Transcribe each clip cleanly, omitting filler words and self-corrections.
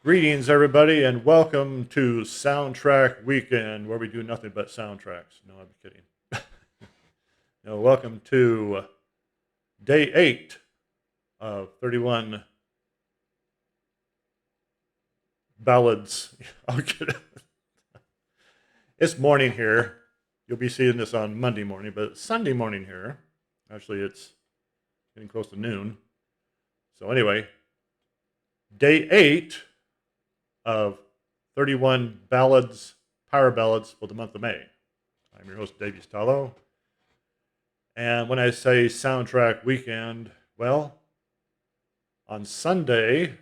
Greetings, everybody, and welcome to Soundtrack Weekend, where we do nothing but soundtracks. No, I'm kidding. No, welcome to day 8 of 31 ballads. It's morning here. You'll be seeing this on Monday morning, but it's Sunday morning here. Actually, it's getting close to noon. So, anyway, day 8 of 31 ballads, power ballads for the month of May. I'm your host, Davey Stallo. And when I say soundtrack weekend, well, on Sunday,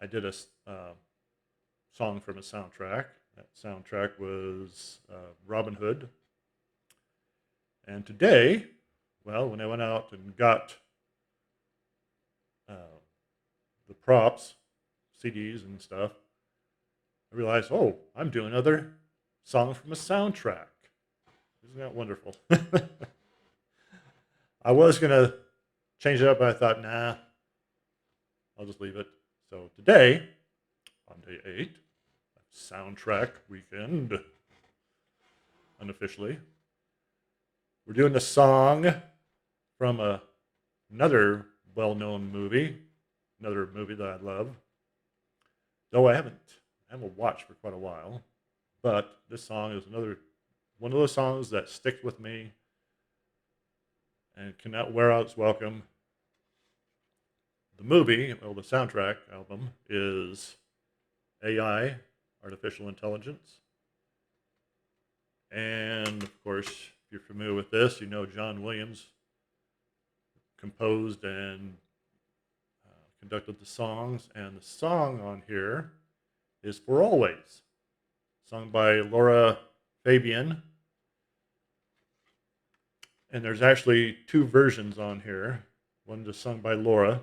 I did a song from a soundtrack. That soundtrack was Robin Hood. And today, well, when I went out and got uh, the props, CDs and stuff, I realized, oh, I'm doing another song from a soundtrack. Isn't that wonderful? I was going to change it up, but I thought, nah, I'll just leave it. So today, on day 8, soundtrack weekend, unofficially, we're doing a song from another well-known movie, another movie that I love. Though I haven't watched for quite a while, but this song is another one of those songs that sticks with me and cannot wear out its welcome. The movie, well, the soundtrack album is AI, Artificial Intelligence. And of course, if you're familiar with this, you know John Williams composed and conducted the songs. And the song on here is For Always, sung by Laura Fabian. And there's actually two versions on here. One just sung by Laura.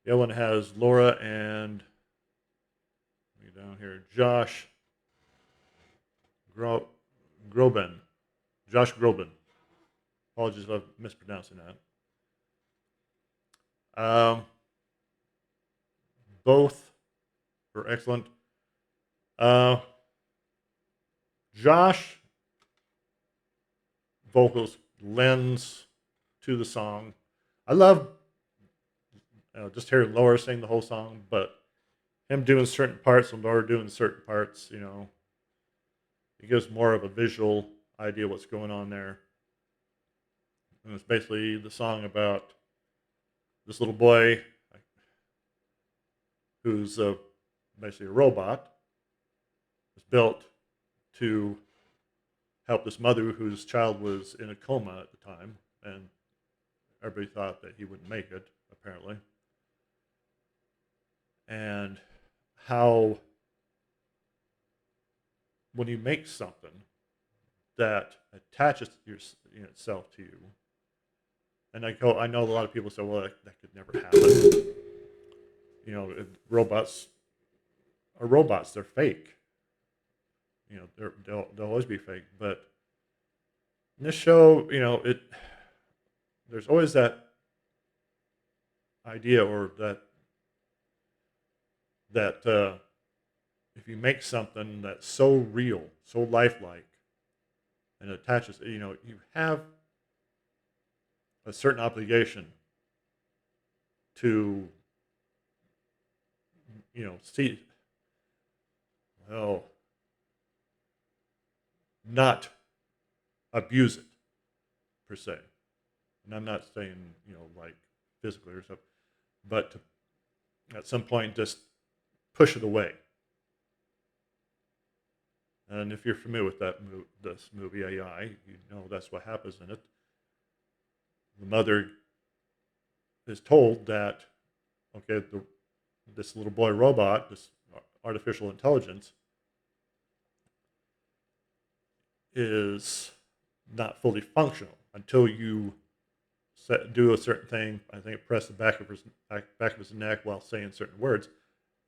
The other one has Laura and down here, Josh Groban. Josh Groban. Apologies if I'm mispronouncing that. Both were excellent. Josh vocals lends to the song. I love just hearing Laura sing the whole song, but him doing certain parts and Laura doing certain parts, it gives more of a visual idea what's going on there. And it's basically the song about this little boy who's basically a robot, was built to help this mother whose child was in a coma at the time, and everybody thought that he wouldn't make it, apparently. And how when you make something that attaches itself to you, and I know a lot of people say, well, that could never happen. Robots are robots; they're fake. They'll always be fake. But in this show, there's always that idea or that if you make something that's so real, so lifelike, and attaches, you have a certain obligation to, see, well, not abuse it per se. And I'm not saying, like physically or something, but to, at some point just push it away. And if you're familiar with this movie AI, you know that's what happens in it. The mother is told that, okay, this little boy robot, this artificial intelligence, is not fully functional until you do a certain thing. I think press the back of his neck while saying certain words,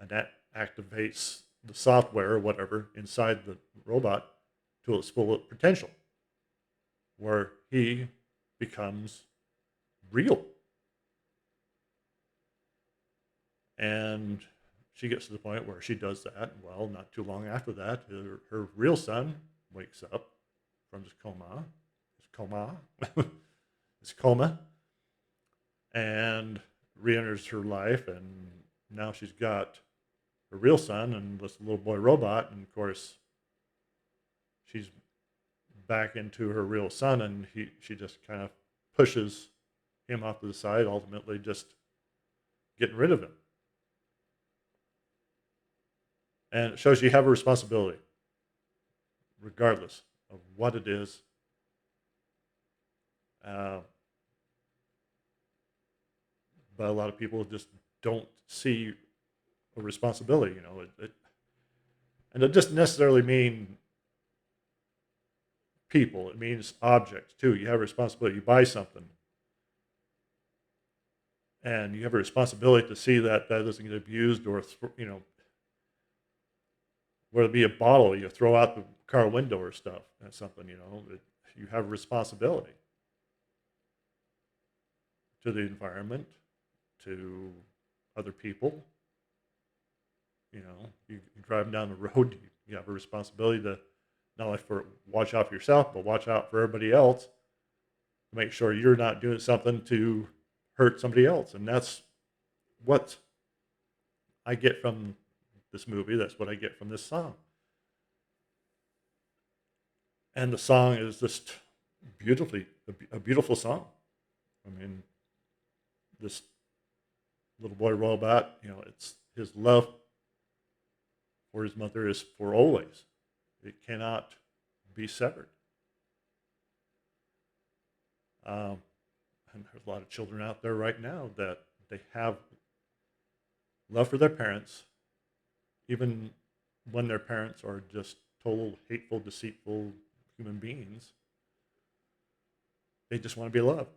and that activates the software or whatever inside the robot to its full potential, where he becomes real. And she gets to the point where she does that. Well, not too long after that, her real son wakes up from his coma, and re-enters her life. And now she's got her real son and this little boy robot. And of course, she's back into her real son, and she just kind of pushes him off to the side, ultimately just getting rid of him. And it shows you have a responsibility, regardless of what it is. But a lot of people just don't see a responsibility. And it doesn't necessarily mean people. It means objects too. You have a responsibility. You buy something, and you have a responsibility to see that that doesn't get abused, or whether it be a bottle you throw out the car window or stuff and something. You have a responsibility to the environment, to other people. You driving down the road, you have a responsibility to not only watch out for yourself, but watch out for everybody else. Make sure you're not doing something to hurt somebody else. And that's what I get from this movie. That's what I get from this song. And the song is just a beautiful song. I mean, this little boy robot, it's his love for his mother is for always. It cannot be severed. And there's a lot of children out there right now that they have love for their parents, even when their parents are just total hateful, deceitful human beings. They just want to be loved.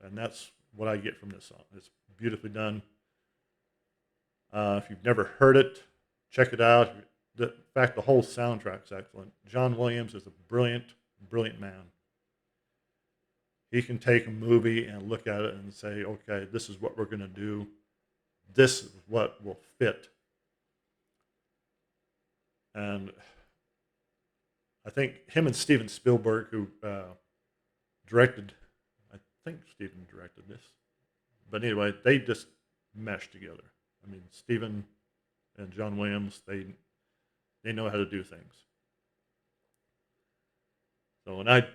And that's what I get from this song. It's beautifully done. If you've never heard it, check it out. In fact, the whole soundtrack's excellent. John Williams is a brilliant, brilliant man. He can take a movie and look at it and say, okay, this is what we're going to do. This is what will fit. And I think him and Steven Spielberg, who directed, I think Steven directed this. But anyway, they just meshed together. I mean, Steven and John Williams, they know how to do things. So, and I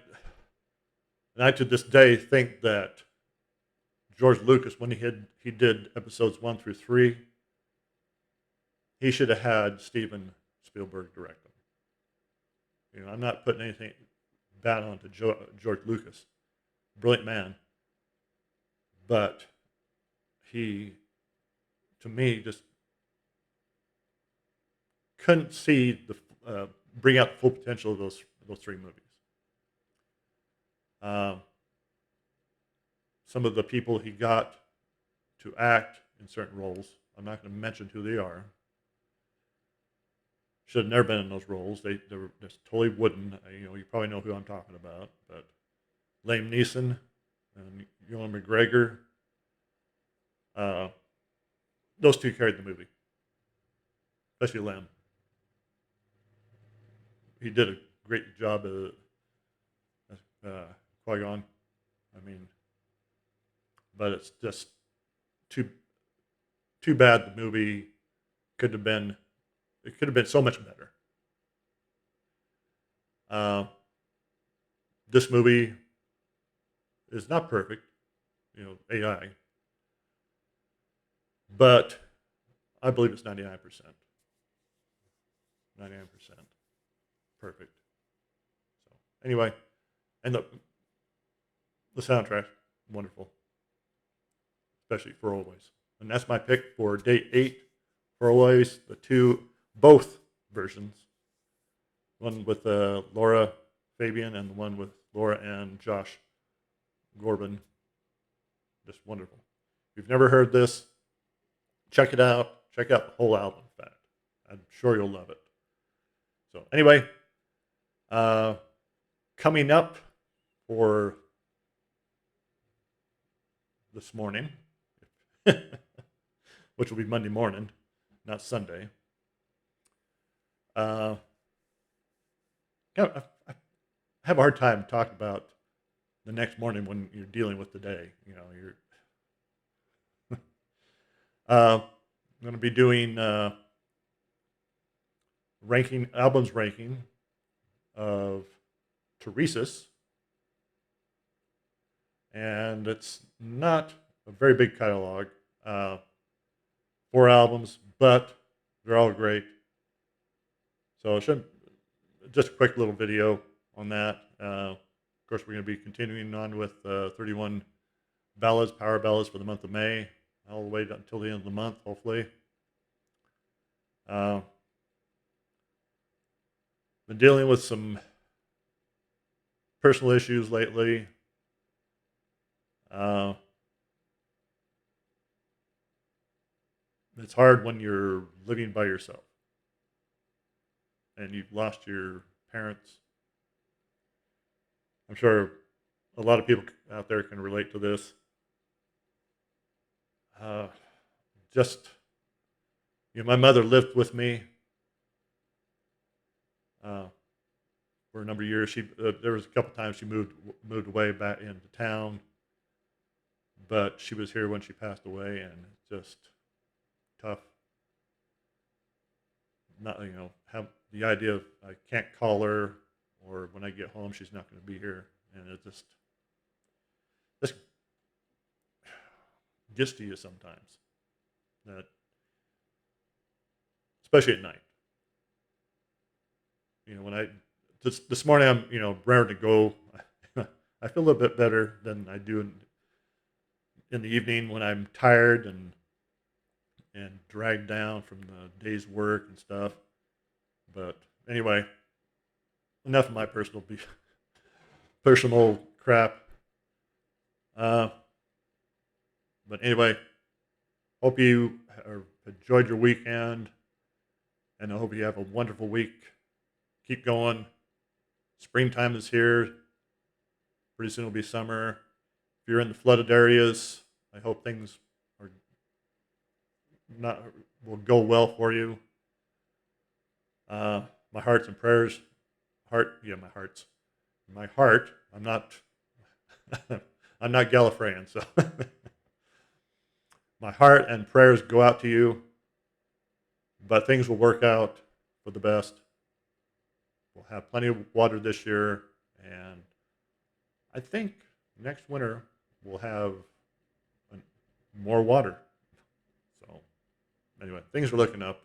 to this day think that George Lucas, when he did episodes 1 through 3, he should have had Steven Spielberg direct them. I'm not putting anything bad onto George Lucas, brilliant man, but he, to me, just couldn't see bring out the full potential of those 3 movies. Some of the people he got to act in certain roles, I'm not going to mention who they are, should have never been in those roles. They were just totally wooden. You probably know who I'm talking about. But Liam Neeson and Ewan McGregor, those 2 carried the movie, especially Liam. He did a great job as Qui-Gon. I mean, but it's just too bad the movie could have been so much better. This movie is not perfect, AI, but I believe it's 99%. 99% perfect. So anyway, and the soundtrack, wonderful, especially For Always. And that's my pick for day 8, For Always, both versions. One with Laura Fabian and the one with Laura and Josh Groban. Just wonderful. If you've never heard this, check it out. Check out the whole album, in fact. I'm sure you'll love it. So anyway, coming up for this morning, which will be Monday morning, not Sunday. Uh, I have a hard time talking about the next morning when you're dealing with the day. You're I'm going to be doing ranking of Teresa's, and it's not a very big catalog. Uh, 4 albums, but they're all great. So it should just a quick little video on that. Of course, we're going to be continuing on with 31 ballads, power ballads for the month of May, all the way until the end of the month, hopefully. Uh, been dealing with some personal issues lately. It's hard when you're living by yourself and you've lost your parents. I'm sure a lot of people out there can relate to this. Uh, just, my mother lived with me uh, for a number of years. There was a couple times she moved away back into town, but she was here when she passed away, and it's just tough. Not have the idea of I can't call her, or when I get home she's not going to be here, and it just gets to you sometimes. That especially at night. When this morning I'm raring to go. I feel a little bit better than I do in the evening when I'm tired and dragged down from the day's work and stuff. But anyway, enough of my personal crap. But anyway, hope you enjoyed your weekend, and I hope you have a wonderful week. Keep going. Springtime is here. Pretty soon it'll be summer. If you're in the flooded areas, I hope things will go well for you. My hearts and prayers. My heart. I'm not. I'm not Gallifreyan, so my heart and prayers go out to you. But things will work out for the best. We'll have plenty of water this year, and I think next winter we'll have more water. So anyway, things are looking up,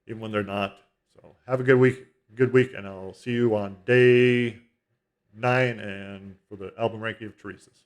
even when they're not. So have a good week, and I'll see you on day 9 and for the album ranking of Teresa's.